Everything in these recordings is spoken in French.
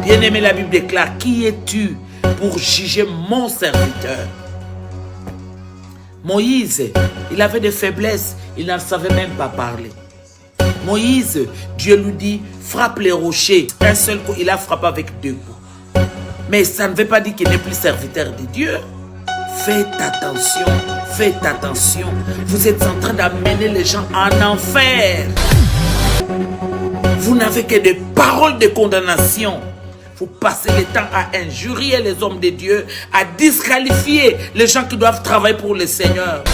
Bien-aimé, la Bible déclare, qui es-tu pour juger mon serviteur? Moïse, il avait des faiblesses, il n'en savait même pas parler. Moïse, Dieu lui dit, frappe les rochers. Un seul coup, il a frappé avec 2 coups. Mais ça ne veut pas dire qu'il n'est plus serviteur de Dieu. Faites attention, faites attention. Vous êtes en train d'amener les gens en enfer. Vous n'avez que des paroles de condamnation. Vous passez le temps à injurier les hommes de Dieu, à disqualifier les gens qui doivent travailler pour le Seigneur.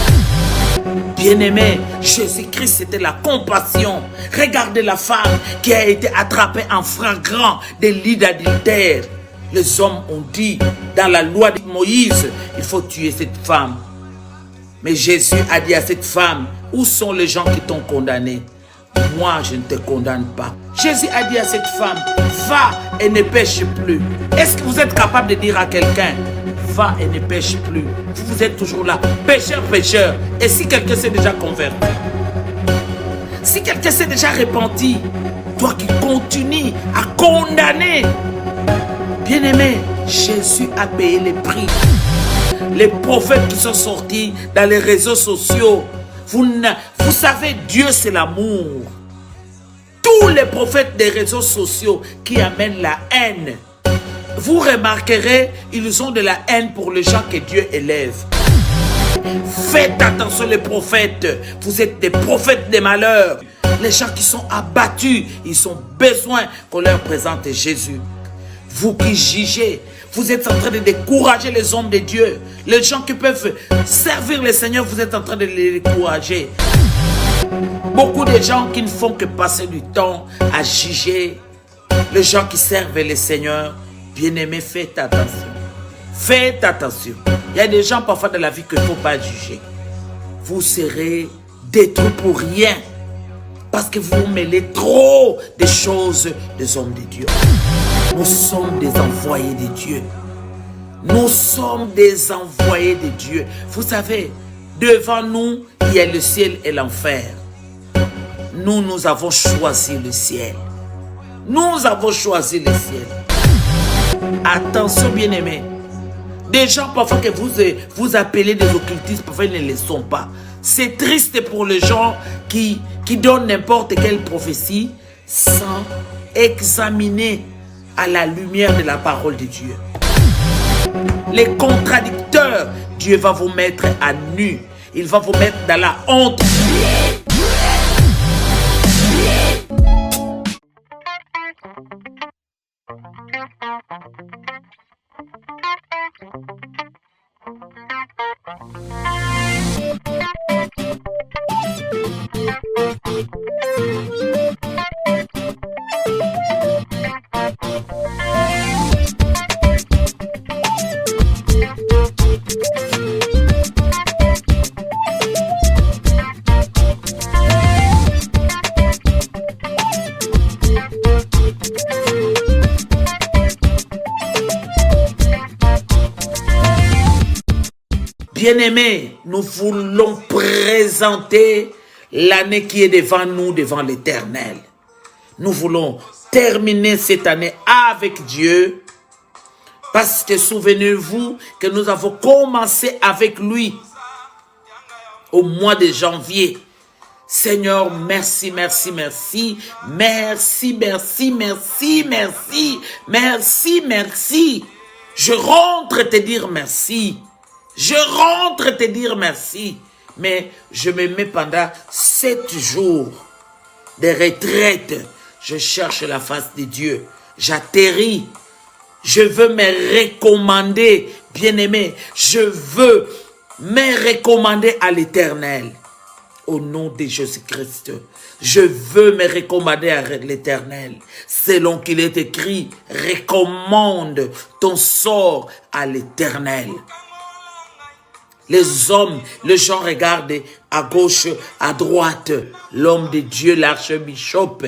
Bien-aimé, Jésus-Christ, c'était la compassion. Regardez la femme qui a été attrapée en flagrant délit d'adultère. Les hommes ont dit, dans la loi de Moïse, il faut tuer cette femme. Mais Jésus a dit à cette femme, où sont les gens qui t'ont condamné? Moi, je ne te condamne pas. Jésus a dit à cette femme, va et ne pêche plus. Est-ce que vous êtes capable de dire à quelqu'un, va et ne pêche plus? Vous êtes toujours là, pécheur, pécheur. Et si quelqu'un s'est déjà converti? Si quelqu'un s'est déjà repenti, toi qui continues à condamner. Bien-aimé, Jésus a payé les prix. Les prophètes qui sont sortis dans les réseaux sociaux, vous savez, Dieu c'est l'amour. Tous les prophètes des réseaux sociaux qui amènent la haine, vous remarquerez, ils ont de la haine pour les gens que Dieu élève. Faites attention les prophètes, vous êtes des prophètes des malheurs. Les gens qui sont abattus, ils ont besoin qu'on leur présente Jésus. Vous qui jugez, vous êtes en train de décourager les hommes de Dieu. Les gens qui peuvent servir le Seigneur, vous êtes en train de les décourager. Beaucoup de gens qui ne font que passer du temps à juger les gens qui servent le Seigneur. Bien-aimés, faites attention. Faites attention. Il y a des gens parfois dans la vie qu'il ne faut pas juger. Vous serez détruits pour rien. Parce que vous mêlez trop des choses des hommes de Dieu. Nous sommes des envoyés de Dieu. Nous sommes des envoyés de Dieu. Vous savez, devant nous, il y a le ciel et l'enfer. Nous avons choisi le ciel. Nous avons choisi le ciel. Attention, bien-aimés. Des gens parfois que vous appelez des occultistes, parfois ils ne le sont pas. C'est triste pour les gens qui donnent n'importe quelle prophétie sans examiner à la lumière de la parole de Dieu. Les contradicteurs, Dieu va vous mettre à nu. Il va vous mettre dans la honte. Bien-aimés, nous voulons présenter l'année qui est devant nous, devant l'Éternel. Nous voulons terminer cette année avec Dieu. Parce que souvenez-vous que nous avons commencé avec lui au mois de janvier. Seigneur, merci, merci, merci. Merci, merci, merci, merci. Merci, merci. Je rentre te dire merci. Je rentre te dire merci. Mais je me mets pendant 7 jours de retraite. Je cherche la face de Dieu. J'atterris. Je veux me recommander, bien-aimé. Je veux me recommander à l'Éternel. Au nom de Jésus-Christ, je veux me recommander à l'Éternel. Selon qu'il est écrit, recommande ton sort à l'Éternel. Les hommes, les gens regardent à gauche, à droite. L'homme de Dieu, l'archbishop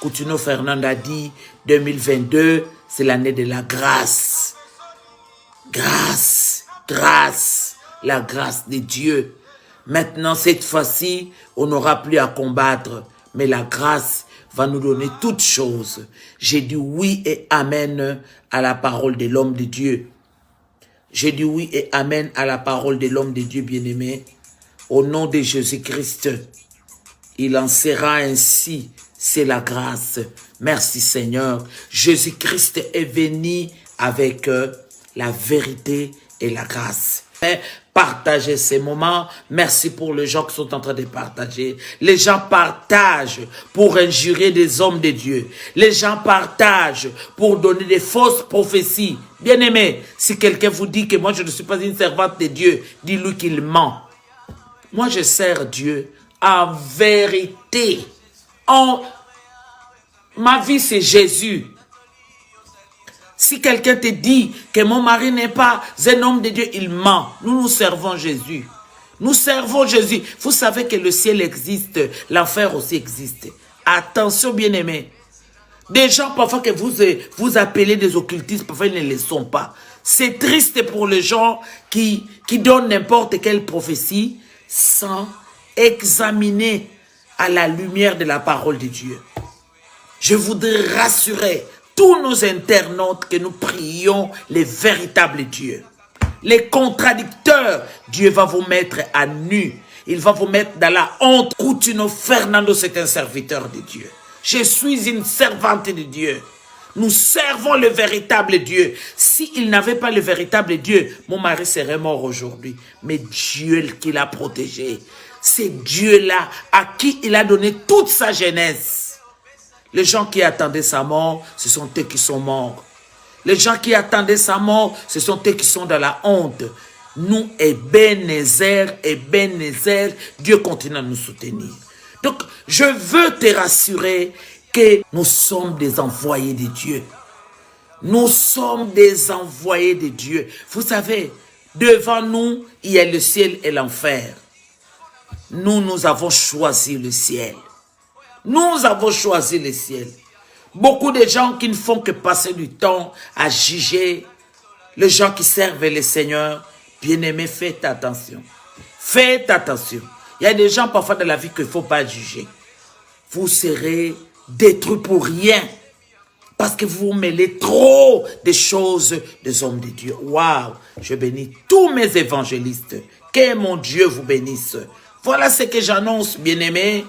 Coutinho Fernando a dit, 2022, c'est l'année de la grâce. Grâce, grâce, la grâce de Dieu. Maintenant, cette fois-ci, on n'aura plus à combattre, mais la grâce va nous donner toutes choses. J'ai dit oui et amen à la parole de l'homme de Dieu. J'ai dit oui et amen à la parole de l'homme de Dieu bien-aimé. Au nom de Jésus-Christ, il en sera ainsi. C'est la grâce. Merci Seigneur. Jésus-Christ est venu avec la vérité et la grâce. Partagez ces moments. Merci pour les gens qui sont en train de partager. Les gens partagent pour injurer des hommes de Dieu. Les gens partagent pour donner des fausses prophéties. Bien-aimés, si quelqu'un vous dit que moi je ne suis pas une servante de Dieu, dis-lui qu'il ment. Moi je sers Dieu en vérité. Ma vie c'est Jésus. Si quelqu'un te dit que mon mari n'est pas un homme de Dieu, il ment. Nous servons Jésus. Nous servons Jésus. Vous savez que le ciel existe, l'enfer aussi existe. Attention bien-aimés. Des gens parfois que vous appelez des occultistes, parfois ils ne le sont pas. C'est triste pour les gens qui donnent n'importe quelle prophétie sans examiner à la lumière de la parole de Dieu. Je voudrais rassurer tous nos internautes que nous prions les véritables dieux. Les contradicteurs, Dieu va vous mettre à nu. Il va vous mettre dans la honte. Coutinho Fernando, c'est un serviteur de Dieu. Je suis une servante de Dieu. Nous servons le véritable Dieu. S'il n'avait pas le véritable Dieu, mon mari serait mort aujourd'hui. Mais Dieu qui l'a protégé, c'est Dieu-là à qui il a donné toute sa jeunesse. Les gens qui attendaient sa mort, ce sont eux qui sont morts. Les gens qui attendaient sa mort, ce sont eux qui sont dans la honte. Nous, Ebenezer, Dieu continue à nous soutenir. Donc, je veux te rassurer que nous sommes des envoyés de Dieu. Nous sommes des envoyés de Dieu. Vous savez, devant nous, il y a le ciel et l'enfer. Nous avons choisi le ciel. Nous avons choisi le ciel. Beaucoup de gens qui ne font que passer du temps à juger les gens qui servent le Seigneur. Bien-aimés, faites attention. Faites attention. Il y a des gens parfois dans la vie qu'il ne faut pas juger. Vous serez détruits pour rien. Parce que vous mêlez trop de choses des hommes de Dieu. Waouh! Je bénis tous mes évangélistes. Que mon Dieu vous bénisse. Voilà ce que j'annonce, bien-aimés.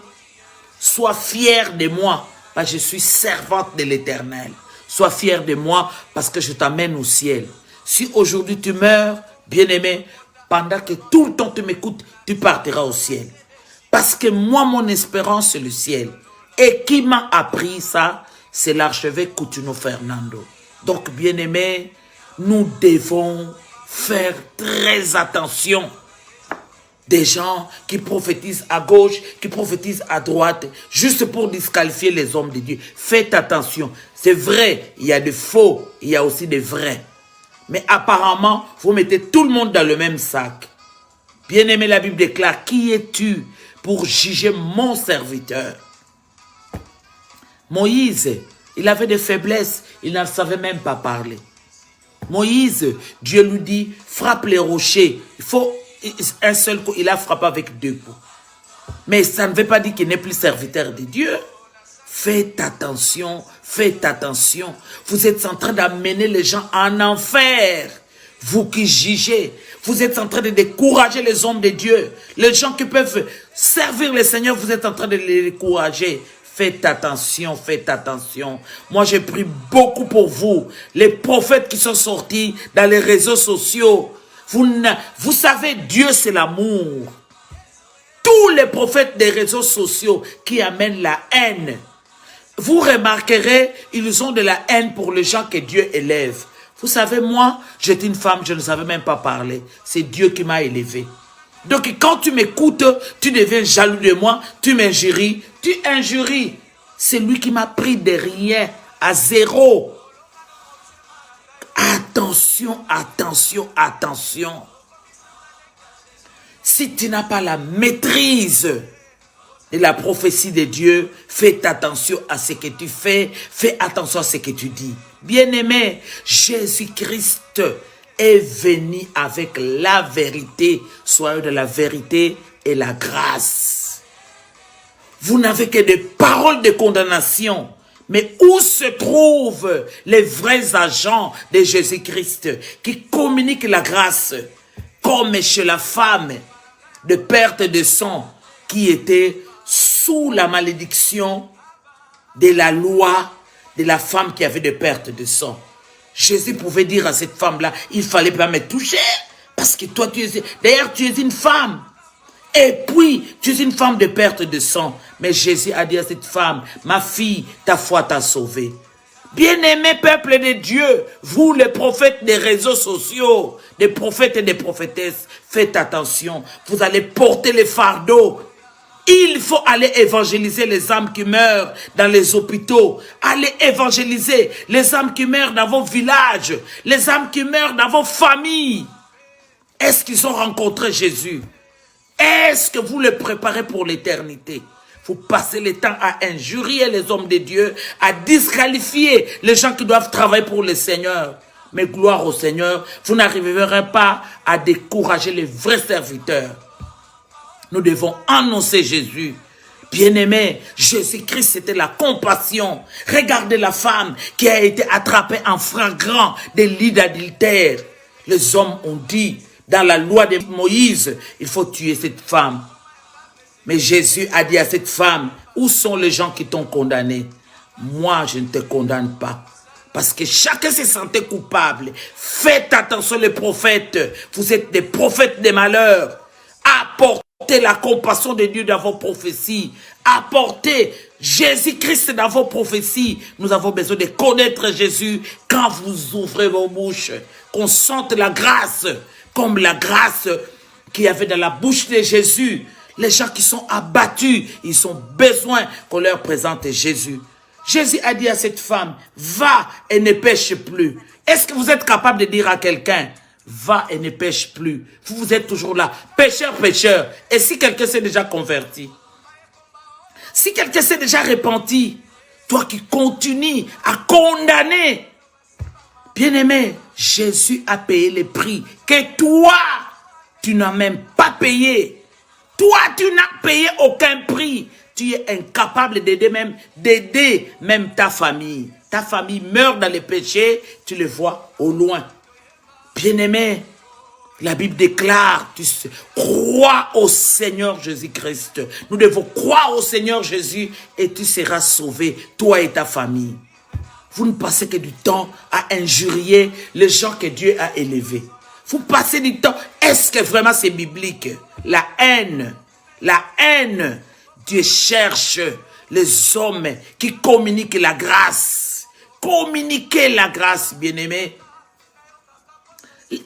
Sois fier de moi, parce que je suis servante de l'Éternel. Sois fier de moi, parce que je t'amène au ciel. Si aujourd'hui tu meurs, bien-aimé, pendant que tout le temps tu m'écoutes, tu partiras au ciel. Parce que moi, mon espérance, c'est le ciel. Et qui m'a appris ça? C'est l'archevêque Coutinho Fernando. Donc, bien-aimé, nous devons faire très attention. Des gens qui prophétisent à gauche, qui prophétisent à droite, juste pour disqualifier les hommes de Dieu. Faites attention. C'est vrai, il y a des faux, il y a aussi des vrais. Mais apparemment, vous mettez tout le monde dans le même sac. Bien-aimé, la Bible déclare, qui es-tu pour juger mon serviteur? Moïse, il avait des faiblesses, il ne savait même pas parler. Moïse, Dieu lui dit, frappe les rochers. Il faut un seul coup, il a frappé avec 2 coups. Mais ça ne veut pas dire qu'il n'est plus serviteur de Dieu. Faites attention, faites attention. Vous êtes en train d'amener les gens en enfer. Vous qui jugez, vous êtes en train de décourager les hommes de Dieu. Les gens qui peuvent servir le Seigneur, vous êtes en train de les décourager. Faites attention, faites attention. Moi, j'ai pris beaucoup pour vous. Les prophètes qui sont sortis dans les réseaux sociaux. Vous savez, Dieu, c'est l'amour. Tous les prophètes des réseaux sociaux qui amènent la haine, vous remarquerez, ils ont de la haine pour les gens que Dieu élève. Vous savez, moi, j'étais une femme, je ne savais même pas parler. C'est Dieu qui m'a élevé. Donc, quand tu m'écoutes, tu deviens jaloux de moi, tu m'injuries, tu injuries. C'est lui qui m'a pris de rien à zéro. Attention, attention, attention. Si tu n'as pas la maîtrise de la prophétie de Dieu, fais attention à ce que tu fais, fais attention à ce que tu dis. Bien-aimé, Jésus-Christ est venu avec la vérité, soyez de la vérité et la grâce. Vous n'avez que des paroles de condamnation. Mais où se trouvent les vrais agents de Jésus-Christ qui communiquent la grâce, comme chez la femme de perte de sang qui était sous la malédiction de la loi de la femme qui avait de perte de sang? Jésus pouvait dire à cette femme-là, il ne fallait pas me toucher, parce que toi, d'ailleurs, tu es une femme. Et puis, tu es une femme de perte de sang. Mais Jésus a dit à cette femme, ma fille, ta foi t'a sauvée. Bien-aimé peuple de Dieu, vous les prophètes des réseaux sociaux, des prophètes et des prophétesses, faites attention. Vous allez porter les fardeaux. Il faut aller évangéliser les âmes qui meurent dans les hôpitaux. Allez évangéliser les âmes qui meurent dans vos villages, les âmes qui meurent dans vos familles. Est-ce qu'ils ont rencontré Jésus? Est-ce que vous le préparez pour l'éternité? Vous passez le temps à injurier les hommes de Dieu, à disqualifier les gens qui doivent travailler pour le Seigneur. Mais gloire au Seigneur, vous n'arriverez pas à décourager les vrais serviteurs. Nous devons annoncer Jésus. Bien-aimé, Jésus-Christ, c'était la compassion. Regardez la femme qui a été attrapée en flagrant délit d'adultère. Les hommes ont dit, dans la loi de Moïse, il faut tuer cette femme. Mais Jésus a dit à cette femme, où sont les gens qui t'ont condamné? Moi, je ne te condamne pas. Parce que chacun se sentait coupable. Faites attention les prophètes. Vous êtes des prophètes des malheurs. Apportez la compassion de Dieu dans vos prophéties. Apportez Jésus-Christ dans vos prophéties. Nous avons besoin de connaître Jésus quand vous ouvrez vos bouches. Qu'on sente la grâce, comme la grâce qu'il y avait dans la bouche de Jésus. Les gens qui sont abattus, ils ont besoin qu'on leur présente Jésus. Jésus a dit à cette femme, va et ne pêche plus. Est-ce que vous êtes capable de dire à quelqu'un, va et ne pêche plus? Vous êtes toujours là, pécheur, pécheur. Et si quelqu'un s'est déjà converti? Si quelqu'un s'est déjà repenti, toi qui continues à condamner, bien-aimé, Jésus a payé le prix que toi, tu n'as même pas payé. Toi, tu n'as payé aucun prix. Tu es incapable d'aider même ta famille. Ta famille meurt dans les péchés, tu le vois au loin. Bien-aimé, la Bible déclare, crois au Seigneur Jésus-Christ. Nous devons croire au Seigneur Jésus et tu seras sauvé, toi et ta famille. Vous ne passez que du temps à injurier les gens que Dieu a élevés. Vous passez du temps, est-ce que vraiment c'est biblique? La haine. Dieu cherche les hommes qui communiquent la grâce. Communiquez la grâce, bien-aimés.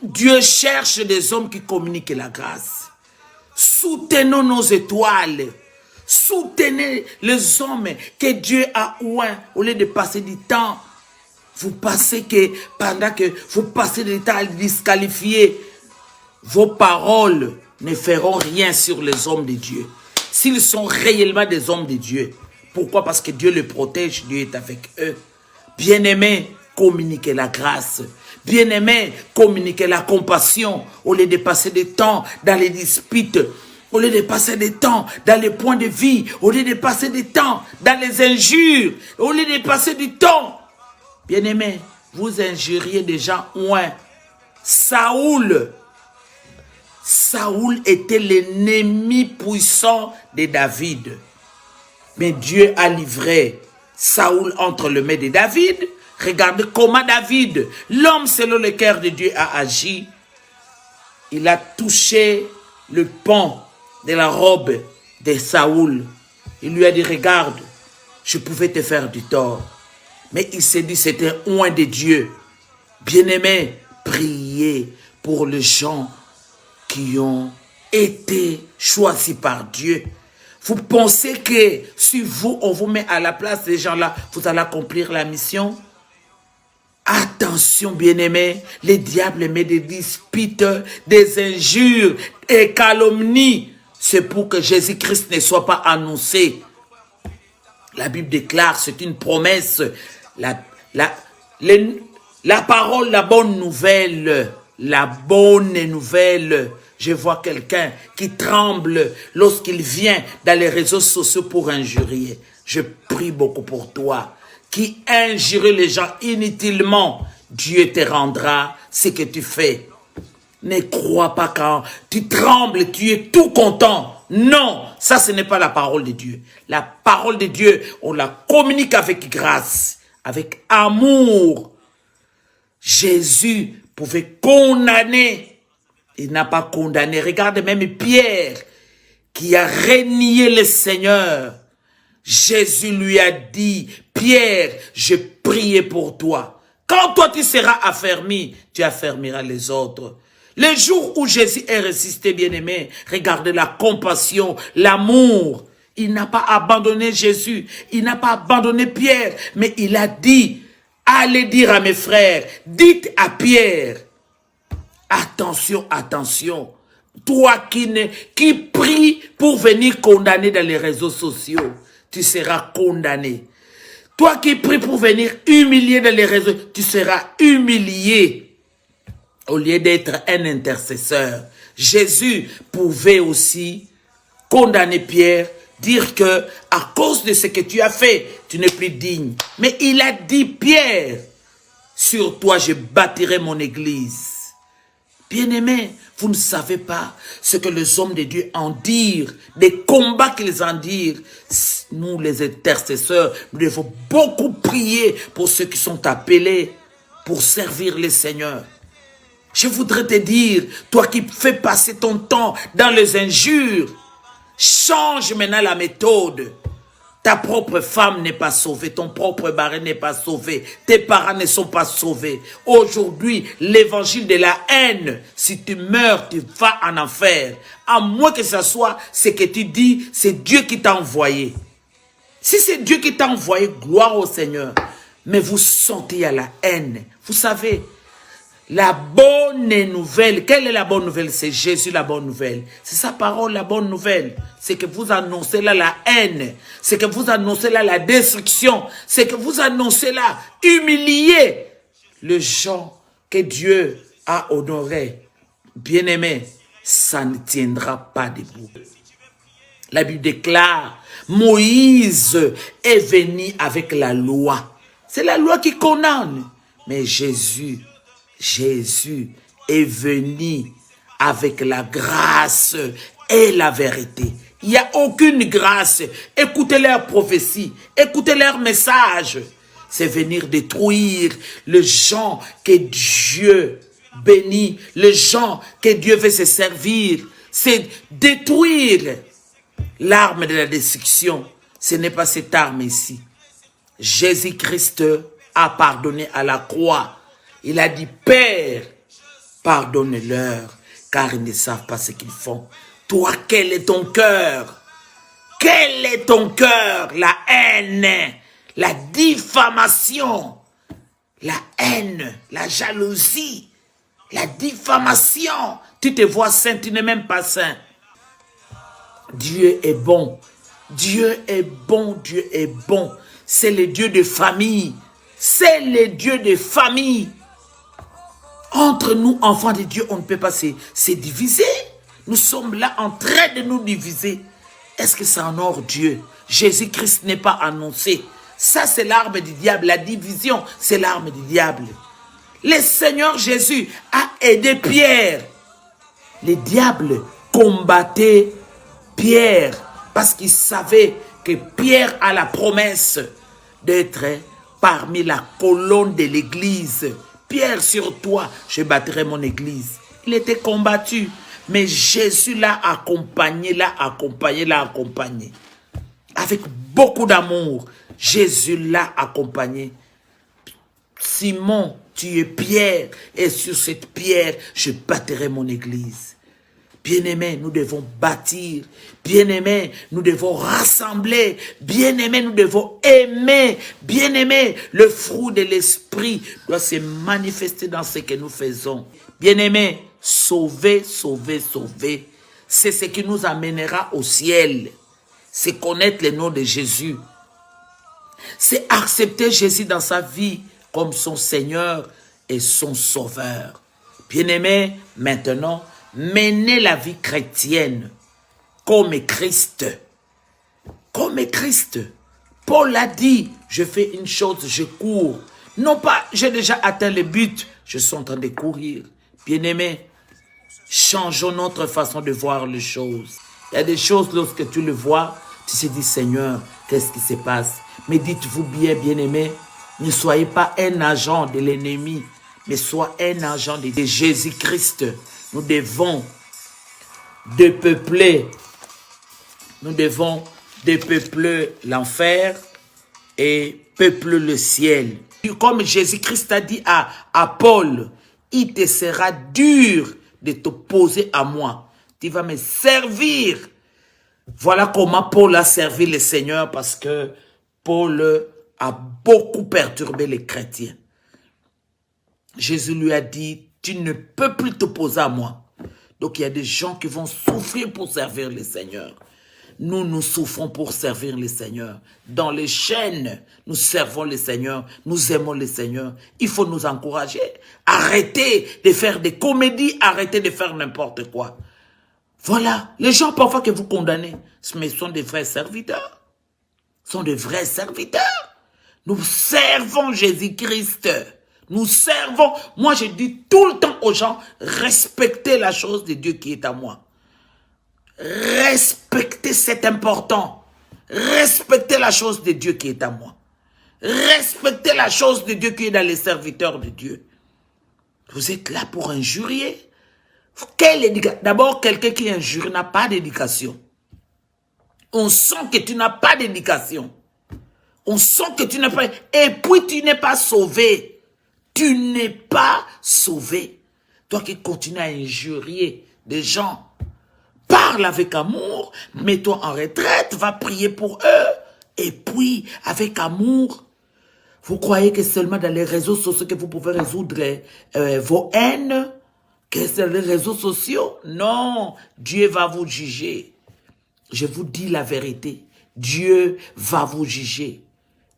Dieu cherche des hommes qui communiquent la grâce. Soutenons nos étoiles. Soutenez les hommes que Dieu a oint au lieu de passer du temps. Pendant que vous passez du temps à disqualifier, vos paroles ne feront rien sur les hommes de Dieu. S'ils sont réellement des hommes de Dieu. Pourquoi? Parce que Dieu les protège, Dieu est avec eux. Bien-aimés, communiquez la grâce. Bien-aimés, communiquez la compassion. Au lieu de passer du temps dans les disputes, au lieu de passer du temps dans les points de vie, au lieu de passer du temps dans les injures, au lieu de passer du temps. Bien-aimés, vous injuriez des gens loin. Saoul était l'ennemi puissant de David. Mais Dieu a livré Saoul entre les mains de David. Regardez comment David, l'homme selon le cœur de Dieu, a agi. Il a touché le pan de la robe de Saoul. Il lui a dit, regarde, je pouvais te faire du tort. Mais il s'est dit, c'était loin de Dieu. Bien-aimé, priez pour les gens qui ont été choisis par Dieu. Vous pensez que si vous, on vous met à la place des gens-là, vous allez accomplir la mission? Attention, bien-aimés, le diable met des disputes, des injures et calomnies. C'est pour que Jésus-Christ ne soit pas annoncé. La Bible déclare, c'est une promesse. La parole, la bonne nouvelle, Je vois quelqu'un qui tremble lorsqu'il vient dans les réseaux sociaux pour injurier. Je prie beaucoup pour toi. Qui injure les gens inutilement, Dieu te rendra ce que tu fais. Ne crois pas quand tu trembles, tu es tout content. Non, ça ce n'est pas la parole de Dieu. La parole de Dieu, on la communique avec grâce, avec amour. Jésus pouvait condamner. Il n'a pas condamné. Regarde même Pierre qui a renié le Seigneur. Jésus lui a dit, Pierre, je priais pour toi. Quand toi tu seras affermi, tu affermiras les autres. Le jour où Jésus est résisté, bien-aimé, regardez la compassion, l'amour. Il n'a pas abandonné Jésus, il n'a pas abandonné Pierre, mais il a dit, allez dire à mes frères, dites à Pierre, attention, attention, toi qui prie pour venir condamner dans les réseaux sociaux, tu seras condamné. Toi qui pries pour venir humilier dans les réseaux, tu seras humilié. Au lieu d'être un intercesseur, Jésus pouvait aussi condamner Pierre, dire que à cause de ce que tu as fait, tu n'es plus digne. Mais il a dit, Pierre, sur toi je bâtirai mon église. Bien-aimés, vous ne savez pas ce que les hommes de Dieu en disent, des combats qu'ils en disent. Nous, les intercesseurs, nous devons beaucoup prier pour ceux qui sont appelés pour servir le Seigneur. Je voudrais te dire, toi qui fais passer ton temps dans les injures, change maintenant la méthode. Ta propre femme n'est pas sauvée, ton propre mari n'est pas sauvé, tes parents ne sont pas sauvés. Aujourd'hui, l'évangile de la haine, si tu meurs, tu vas en enfer. À moins que ce soit ce que tu dis, c'est Dieu qui t'a envoyé. Si c'est Dieu qui t'a envoyé, gloire au Seigneur. Mais vous sentez à la haine. Vous savez, la bonne nouvelle, quelle est la bonne nouvelle? C'est Jésus la bonne nouvelle. C'est sa parole la bonne nouvelle. C'est que vous annoncez là la haine. C'est que vous annoncez là la destruction. C'est que vous annoncez là humilier les gens que Dieu a honorés. Bien-aimés, ça ne tiendra pas debout. La Bible déclare, Moïse est venu avec la loi. C'est la loi qui condamne. Mais Jésus est venu avec la grâce et la vérité. Il n'y a aucune grâce. Écoutez leurs prophéties, écoutez leurs messages. C'est venir détruire les gens que Dieu bénit, les gens que Dieu veut se servir. C'est détruire l'arme de la destruction. Ce n'est pas cette arme ici. Jésus-Christ a pardonné à la croix. Il a dit, Père, pardonne-leur, car ils ne savent pas ce qu'ils font. Toi, quel est ton cœur? Quel est ton cœur? La haine, la diffamation, la haine, la jalousie, la diffamation. Tu te vois saint, tu n'es même pas saint. Dieu est bon. Dieu est bon, Dieu est bon. C'est le Dieu de famille. C'est le Dieu de famille. Entre nous, enfants de Dieu, on ne peut pas se diviser. Nous sommes là en train de nous diviser. Est-ce que ça honore Dieu? Jésus-Christ n'est pas annoncé. Ça, c'est l'arme du diable. La division, c'est l'arme du diable. Le Seigneur Jésus a aidé Pierre. Le diable combattait Pierre parce qu'il savait que Pierre a la promesse d'être parmi la colonne de l'église. Pierre, sur toi, je bâtirai mon église. Il était combattu, mais Jésus l'a accompagné, l'a accompagné, l'a accompagné. Avec beaucoup d'amour, Jésus l'a accompagné. Simon, tu es Pierre, et sur cette pierre, je bâtirai mon église. Bien-aimés, nous devons bâtir. Bien-aimés, nous devons rassembler. Bien-aimés, nous devons aimer. Bien-aimés, le fruit de l'esprit doit se manifester dans ce que nous faisons. Bien-aimés, sauver, sauver, sauver. C'est ce qui nous amènera au ciel. C'est connaître le nom de Jésus. C'est accepter Jésus dans sa vie comme son Seigneur et son Sauveur. Bien-aimés, maintenant, mener la vie chrétienne comme Christ. Comme Christ. Paul a dit, je fais une chose, je cours. Non pas, j'ai déjà atteint le but, je suis en train de courir. Bien-aimés, changeons notre façon de voir les choses. Il y a des choses, lorsque tu le vois, tu te dis, Seigneur, qu'est-ce qui se passe? Mais dites-vous bien, bien-aimés, ne soyez pas un agent de l'ennemi, mais soyez un agent de Jésus-Christ. Nous devons dépeupler l'enfer et peupler le ciel. Comme Jésus-Christ a dit à Paul, il te sera dur de t'opposer à moi. Tu vas me servir. Voilà comment Paul a servi le Seigneur, parce que Paul a beaucoup perturbé les chrétiens. Jésus lui a dit, tu ne peux plus t'opposer à moi. Donc il y a des gens qui vont souffrir pour servir le Seigneur. Nous, nous souffrons pour servir le Seigneur. Dans les chaînes, nous servons le Seigneur. Nous aimons le Seigneur. Il faut nous encourager. Arrêtez de faire des comédies. Arrêtez de faire n'importe quoi. Voilà. Les gens parfois que vous condamnez, mais sont des vrais serviteurs. Sont des vrais serviteurs. Nous servons Jésus-Christ. Nous servons. Moi, je dis tout le temps aux gens, respectez la chose de Dieu qui est à moi. Respectez, c'est important. Respectez la chose de Dieu qui est à moi. Respectez la chose de Dieu qui est dans les serviteurs de Dieu. Vous êtes là pour injurier. D'abord, quelqu'un qui injure n'a pas d'éducation. On sent que tu n'as pas d'éducation. On sent que tu n'as pas... Et puis tu n'es pas sauvé. Tu n'es pas sauvé. Toi qui continues à injurier des gens, parle avec amour, mets-toi en retraite, va prier pour eux. Et puis, avec amour, vous croyez que seulement dans les réseaux sociaux que vous pouvez résoudre vos haines? Que c'est les réseaux sociaux? Non, Dieu va vous juger. Je vous dis la vérité. Dieu va vous juger.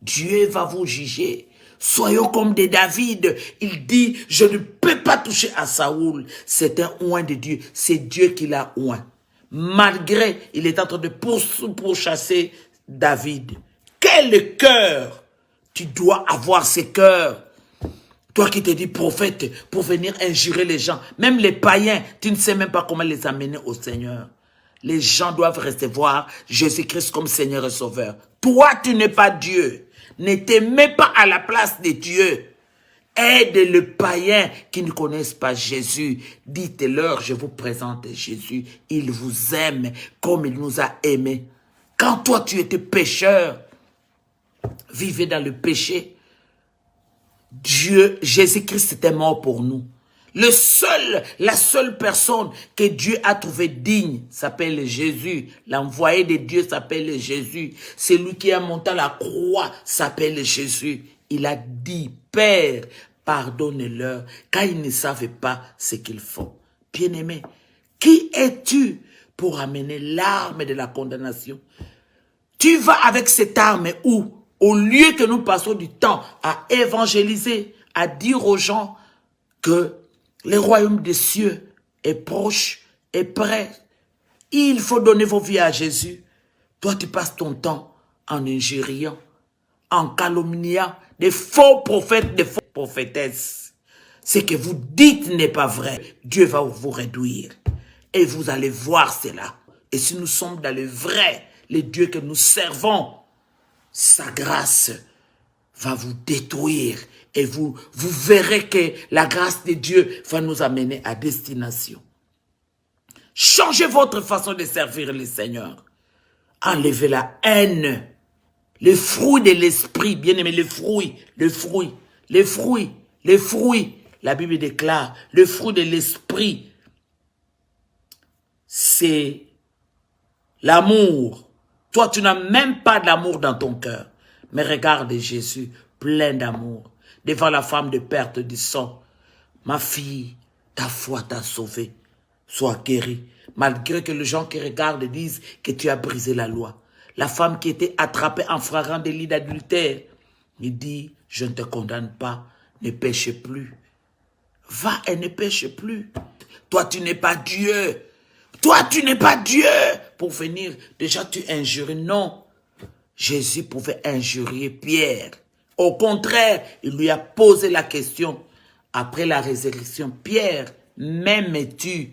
Dieu va vous juger. Soyons comme des David. Il dit, je ne peux pas toucher à Saoul. C'est un oint de Dieu. C'est Dieu qui l'a oint. Malgré, il est en train de pourchasser David. Quel cœur! Tu dois avoir ce cœur. Toi qui te dis prophète pour venir injurer les gens. Même les païens, tu ne sais même pas comment les amener au Seigneur. Les gens doivent recevoir Jésus-Christ comme Seigneur et Sauveur. Toi, tu n'es pas Dieu. Ne te mets pas à la place de Dieu. Aide le païen qui ne connaissent pas Jésus. Dites-leur, je vous présente Jésus. Il vous aime comme il nous a aimés. Quand toi, tu étais pécheur, vivais dans le péché, Dieu, Jésus-Christ était mort pour nous. La seule personne que Dieu a trouvé digne s'appelle Jésus. L'envoyé de Dieu s'appelle Jésus. Celui qui a monté à la croix s'appelle Jésus. Il a dit, Père, pardonne-leur, car ils ne savent pas ce qu'ils font. Bien-aimé, qui es-tu pour amener l'arme de la condamnation? Tu vas avec cette arme où? Au lieu que nous passons du temps à évangéliser, à dire aux gens que le royaume des cieux est proche, est prêt. Il faut donner vos vies à Jésus. Toi, tu passes ton temps en injuriant, en calomniant des faux prophètes, des fausses prophétesses. Ce que vous dites n'est pas vrai. Dieu va vous réduire. Et vous allez voir cela. Et si nous sommes dans le vrai, le Dieu que nous servons, sa grâce va vous détruire. Et vous verrez que la grâce de Dieu va nous amener à destination. Changez votre façon de servir le Seigneur. Enlevez la haine. Les fruits de l'esprit, bien aimé, les fruits. La Bible déclare, le fruit de l'esprit, c'est l'amour. Toi, tu n'as même pas d'amour dans ton cœur. Mais regarde Jésus, plein d'amour. Devant la femme de perte du sang. Ma fille, ta foi t'a sauvée. Sois guérie. Malgré que les gens qui regardent disent que tu as brisé la loi. La femme qui était attrapée en flagrant délit d'adultère, il dit, je ne te condamne pas, ne pêche plus. Va et ne pêche plus. Toi, tu n'es pas Dieu. Toi, tu n'es pas Dieu pour venir. Déjà, tu injures. Non. Jésus pouvait injurier Pierre. Au contraire, il lui a posé la question. Après la résurrection, Pierre, m'aimes-tu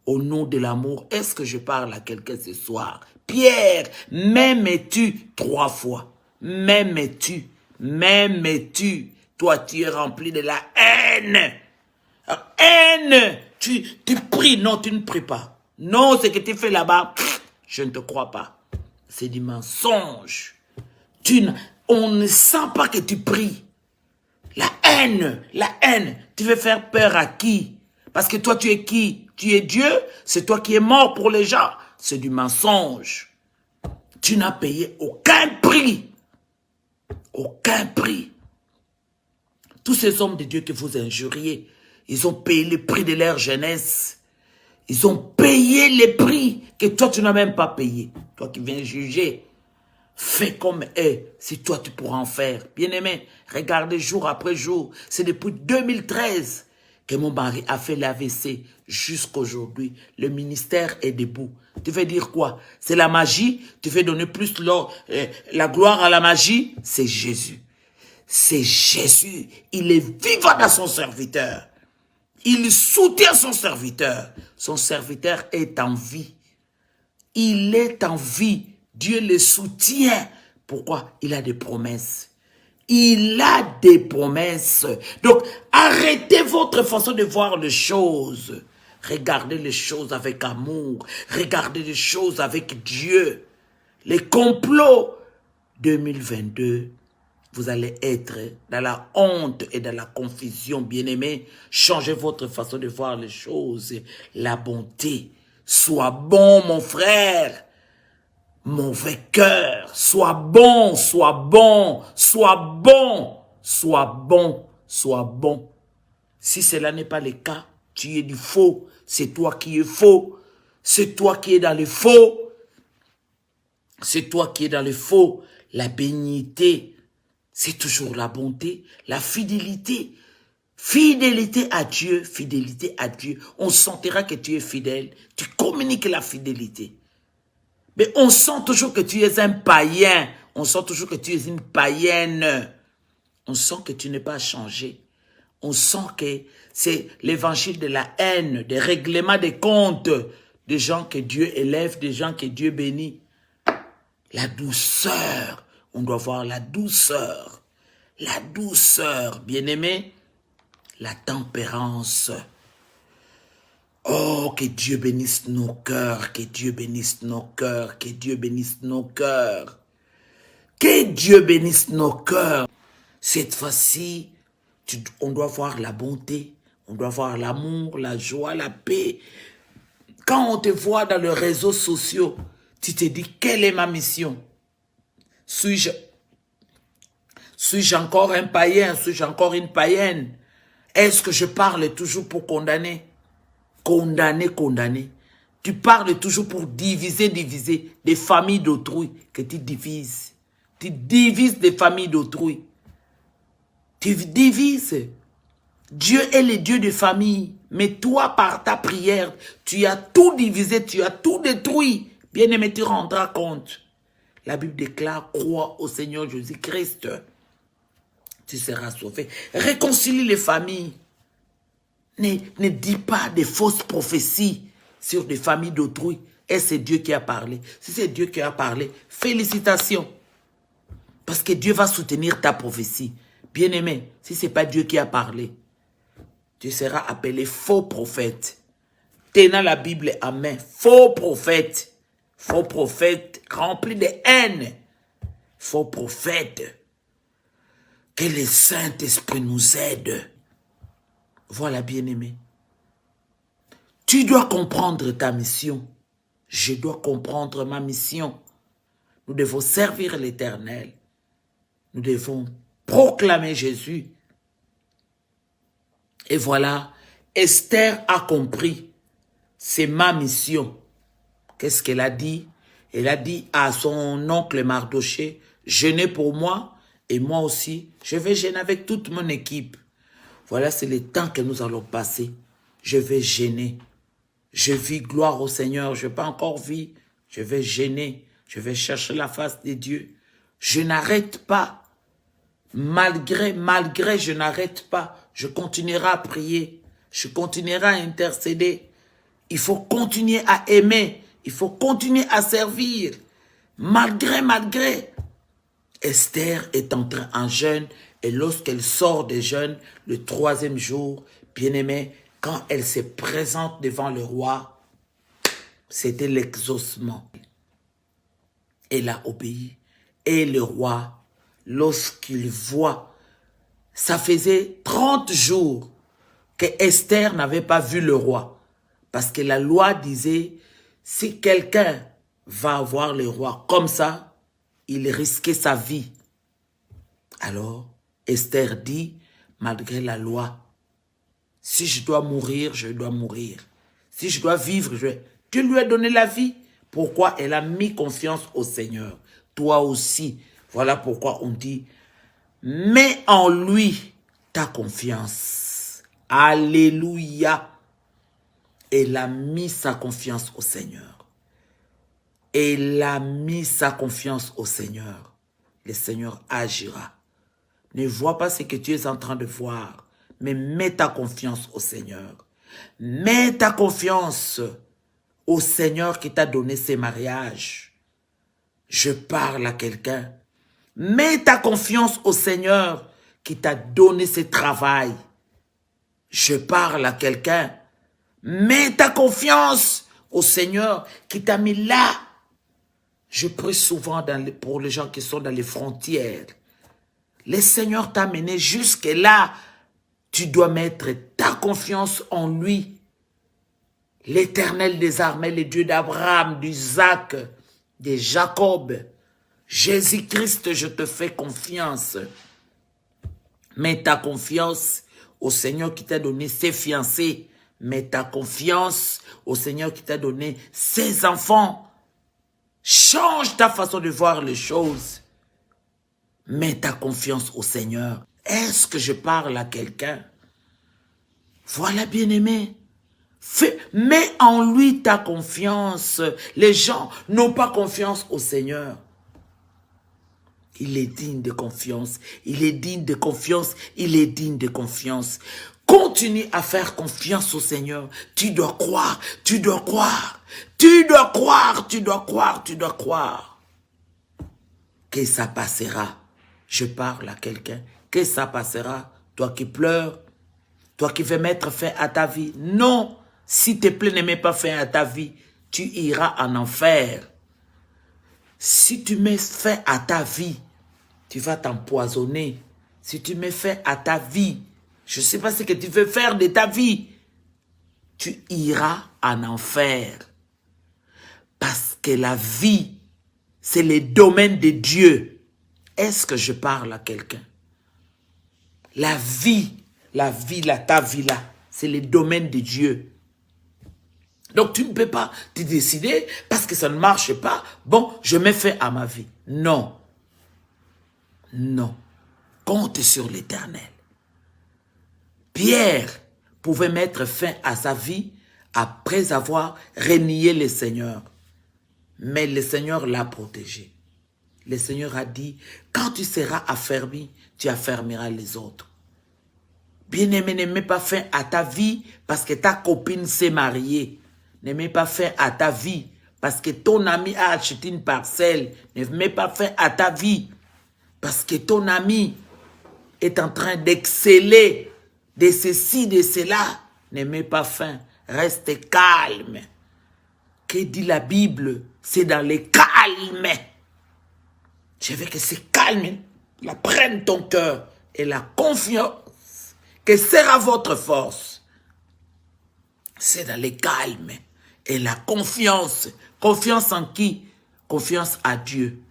au nom de l'amour? Est-ce que je parle à quelqu'un ce soir? Pierre, m'aimes-tu 3 fois? M'aimes-tu? M'aimes-tu? Toi, tu es rempli de la haine. Haine. Tu pries. Non, tu ne pries pas. Non, ce que tu fais là-bas, je ne te crois pas. C'est du mensonge. On ne sent pas que tu pries. La haine. Tu veux faire peur à qui? Parce que toi, tu es qui? Tu es Dieu? C'est toi qui es mort pour les gens. C'est du mensonge. Tu n'as payé aucun prix. Aucun prix. Tous ces hommes de Dieu que vous injuriez, ils ont payé le prix de leur jeunesse. Ils ont payé les prix que toi, tu n'as même pas payé. Toi qui viens juger, fais comme eux, si toi, tu pourras en faire. Bien-aimé, regardez jour après jour. C'est depuis 2013 que mon mari a fait l'AVC jusqu'aujourd'hui. Le ministère est debout. Tu veux dire quoi? C'est la magie? Tu veux donner plus la gloire à la magie? C'est Jésus. C'est Jésus. Il est vivant dans son serviteur. Il soutient son serviteur. Son serviteur est en vie. Il est en vie. Dieu le soutient. Pourquoi? Il a des promesses. Il a des promesses. Donc, arrêtez votre façon de voir les choses. Regardez les choses avec amour. Regardez les choses avec Dieu. Les complots 2022. Vous allez être dans la honte et dans la confusion, bien-aimés. Changez votre façon de voir les choses. La bonté. Sois bon, mon frère. Mauvais cœur. Sois bon, sois bon, sois bon, sois bon, sois bon. Si cela n'est pas le cas, tu es du faux. C'est toi qui es faux. C'est toi qui es dans le faux. C'est toi qui es dans le faux. La bénignité. C'est toujours la bonté, la fidélité. Fidélité à Dieu, fidélité à Dieu. On sentira que tu es fidèle. Tu communiques la fidélité. Mais on sent toujours que tu es un païen. On sent toujours que tu es une païenne. On sent que tu n'es pas changé. On sent que c'est l'évangile de la haine, des règlements des comptes, des gens que Dieu élève, des gens que Dieu bénit. La douceur. On doit voir la douceur. La douceur, bien-aimé. La tempérance. Oh, que Dieu bénisse nos cœurs. Que Dieu bénisse nos cœurs. Que Dieu bénisse nos cœurs. Que Dieu bénisse nos cœurs. Cette fois-ci, on doit voir la bonté. On doit voir l'amour, la joie, la paix. Quand on te voit dans les réseaux sociaux, tu te dis, quelle est ma mission? Suis-je encore un païen? Suis-je encore une païenne? Est-ce que je parle toujours pour condamner? Condamner. Tu parles toujours pour diviser des familles d'autrui que tu divises. Tu divises des familles d'autrui. Tu divises. Dieu est le Dieu de famille. Mais toi, par ta prière, tu as tout divisé, tu as tout détruit. Bien-aimé, tu rendras compte. La Bible déclare, crois au Seigneur Jésus-Christ. Tu seras sauvé. Réconcilie les familles. Ne dis pas des fausses prophéties sur des familles d'autrui. Et c'est Dieu qui a parlé. Si c'est Dieu qui a parlé, félicitations. Parce que Dieu va soutenir ta prophétie. Bien-aimé, si ce n'est pas Dieu qui a parlé, tu seras appelé faux prophète. Tenant la Bible à main, faux prophète. Faux prophète rempli de haine. Faux prophète. Que le Saint-Esprit nous aide. Voilà, bien-aimé. Tu dois comprendre ta mission. Je dois comprendre ma mission. Nous devons servir l'Éternel. Nous devons proclamer Jésus. Et voilà, Esther a compris. C'est ma mission. Qu'est-ce qu'elle a dit? Elle a dit à son oncle Mardoché, jeûnez pour moi et moi aussi, je vais jeûner avec toute mon équipe. Voilà, c'est le temps que nous allons passer. Je vais gêner. Je vis gloire au Seigneur. Je n'ai pas encore vu. Je vais gêner. Je vais chercher la face de Dieu. Je n'arrête pas. Malgré, je n'arrête pas. Je continuerai à prier. Je continuerai à intercéder. Il faut continuer à aimer. Il faut continuer à servir. Malgré. Esther est entrée en jeûne et lorsqu'elle sort des jeûnes, le 3e jour, bien-aimé, quand elle se présente devant le roi, c'était l'exaucement. Elle a obéi. Et le roi, lorsqu'il voit, ça faisait 30 jours que Esther n'avait pas vu le roi. Parce que la loi disait, si quelqu'un va voir le roi comme ça, il risquait sa vie. Alors, Esther dit, malgré la loi, si je dois mourir, je dois mourir. Si je dois vivre, Dieu lui a donné la vie. Pourquoi? Elle a mis confiance au Seigneur. Toi aussi. Voilà pourquoi on dit, mets en lui ta confiance. Alléluia. Elle a mis sa confiance au Seigneur. Elle a mis sa confiance au Seigneur. Le Seigneur agira. Ne vois pas ce que tu es en train de voir, mais mets ta confiance au Seigneur. Mets ta confiance au Seigneur qui t'a donné ces mariages. Je parle à quelqu'un. Mets ta confiance au Seigneur qui t'a donné ce travail. Je parle à quelqu'un. Mets ta confiance au Seigneur qui t'a mis là. Je prie souvent pour les gens qui sont dans les frontières. Le Seigneur t'a mené jusque là. Tu dois mettre ta confiance en lui. L'Éternel des armées, le Dieu d'Abraham, d'Isaac, de Jacob. Jésus-Christ, je te fais confiance. Mets ta confiance au Seigneur qui t'a donné ses fiancés. Mets ta confiance au Seigneur qui t'a donné ses enfants. Change ta façon de voir les choses. Mets ta confiance au Seigneur. Est-ce que je parle à quelqu'un? Voilà, bien-aimé. Mets en lui ta confiance. Les gens n'ont pas confiance au Seigneur. Il est digne de confiance. Il est digne de confiance. Il est digne de confiance. Continue à faire confiance au Seigneur. Tu dois croire. Tu dois croire. Tu dois croire. Tu dois croire. Tu dois croire. Que ça passera. Je parle à quelqu'un. Que ça passera. Toi qui pleures. Toi qui veux mettre fin à ta vie. Non. Si tes plaies ne mettent pas fin à ta vie, tu iras en enfer. Si tu mets fin à ta vie, tu vas t'empoisonner. Si tu mets fin à ta vie, je ne sais pas ce que tu veux faire de ta vie, tu iras en enfer. Parce que la vie, c'est le domaine de Dieu. Est-ce que je parle à quelqu'un? La vie, ta vie là, c'est le domaine de Dieu. Donc tu ne peux pas te décider parce que ça ne marche pas. Bon, je mets fin à ma vie. Non. Non. Compte sur l'Éternel. Pierre pouvait mettre fin à sa vie après avoir renié le Seigneur. Mais le Seigneur l'a protégé. Le Seigneur a dit, quand tu seras affermi, tu affermiras les autres. Bien-aimé, ne mets pas fin à ta vie parce que ta copine s'est mariée. Ne mets pas fin à ta vie parce que ton ami a acheté une parcelle. Ne mets pas fin à ta vie parce que ton ami est en train d'exceller de ceci, de cela. Ne mets pas fin. Reste calme. Que dit la Bible? C'est dans le calme. Je veux que ce calme la prenne ton cœur et la confiance que sera votre force. C'est dans le calme et la confiance. Confiance en qui? Confiance à Dieu.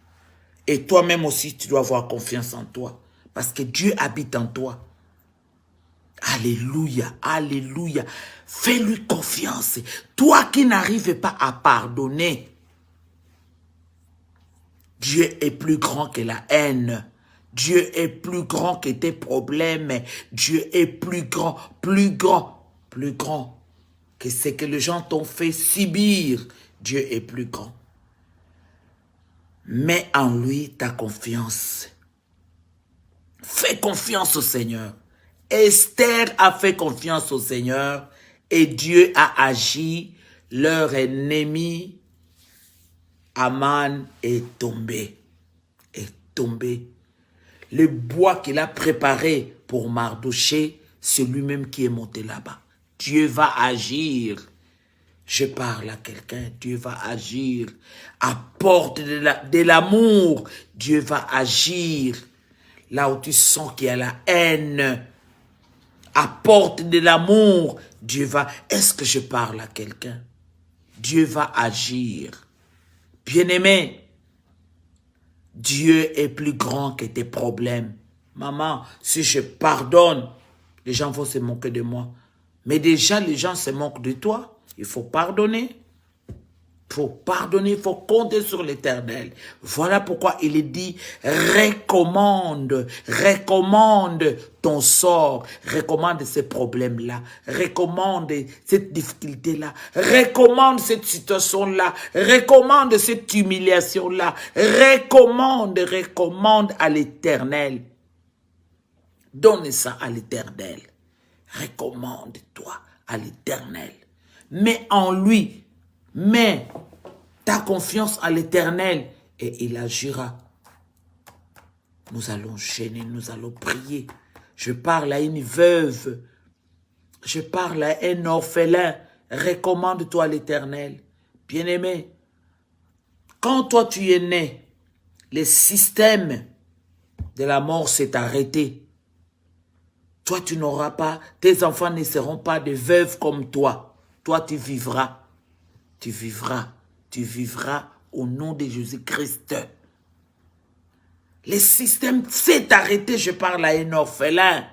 Et toi-même aussi, tu dois avoir confiance en toi. Parce que Dieu habite en toi. Alléluia, alléluia. Fais-lui confiance. Toi qui n'arrives pas à pardonner, Dieu est plus grand que la haine. Dieu est plus grand que tes problèmes. Dieu est plus grand que ce que les gens t'ont fait subir. Dieu est plus grand. Mets en lui ta confiance. Fais confiance au Seigneur. Esther a fait confiance au Seigneur et Dieu a agi. Leur ennemi, Aman, est tombé. Le bois qu'il a préparé pour Mardoché, c'est lui-même qui est monté là-bas. Dieu va agir. Je parle à quelqu'un, Dieu va agir. Apporte de l'amour, Dieu va agir. Là où tu sens qu'il y a la haine, apporte de l'amour, Dieu va... Est-ce que je parle à quelqu'un? Dieu va agir. Bien-aimé, Dieu est plus grand que tes problèmes. Maman, si je pardonne, les gens vont se moquer de moi. Mais déjà, les gens se moquent de toi. Il faut pardonner. Il faut pardonner, il faut compter sur l'Éternel. Voilà pourquoi il est dit, recommande ton sort, recommande ces problèmes-là, recommande cette difficulté-là, recommande cette situation-là, recommande cette humiliation-là, recommande à l'Éternel. Donne ça à l'Éternel. Recommande-toi à l'Éternel. Mets en lui, mets ta confiance à l'Éternel et il agira. Nous allons gêner, nous allons prier. Je parle à une veuve, je parle à un orphelin. Recommande-toi à l'Éternel. Bien-aimé, quand toi tu es né, le système de la mort s'est arrêté. Toi tu n'auras pas, tes enfants ne seront pas des veuves comme toi. Toi tu vivras. Tu vivras au nom de Jésus-Christ. Le système s'est arrêté, je parle à un orphelin.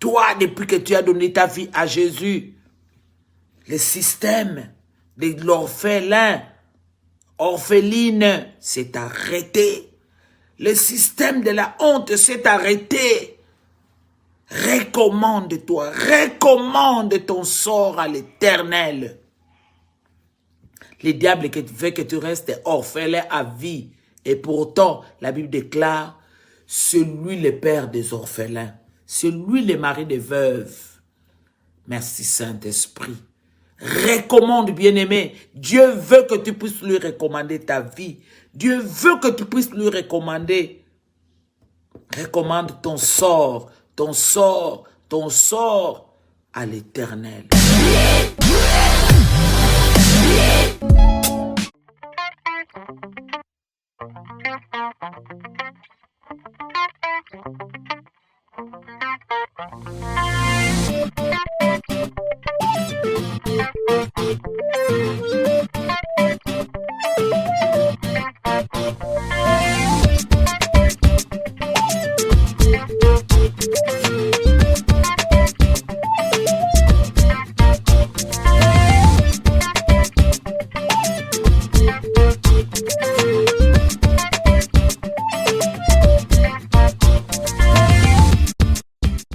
Toi, depuis que tu as donné ta vie à Jésus, le système de l'orphelin, orpheline, s'est arrêté. Le système de la honte s'est arrêté. Recommande-toi, recommande ton sort à l'Éternel. Le diable veut que tu restes orphelin à vie. Et pourtant, la Bible déclare, c'est lui le père des orphelins. C'est lui le mari des veuves. Merci Saint-Esprit. Recommande, bien-aimé. Dieu veut que tu puisses lui recommander ta vie. Dieu veut que tu puisses lui recommander. Recommande ton sort à l'Éternel.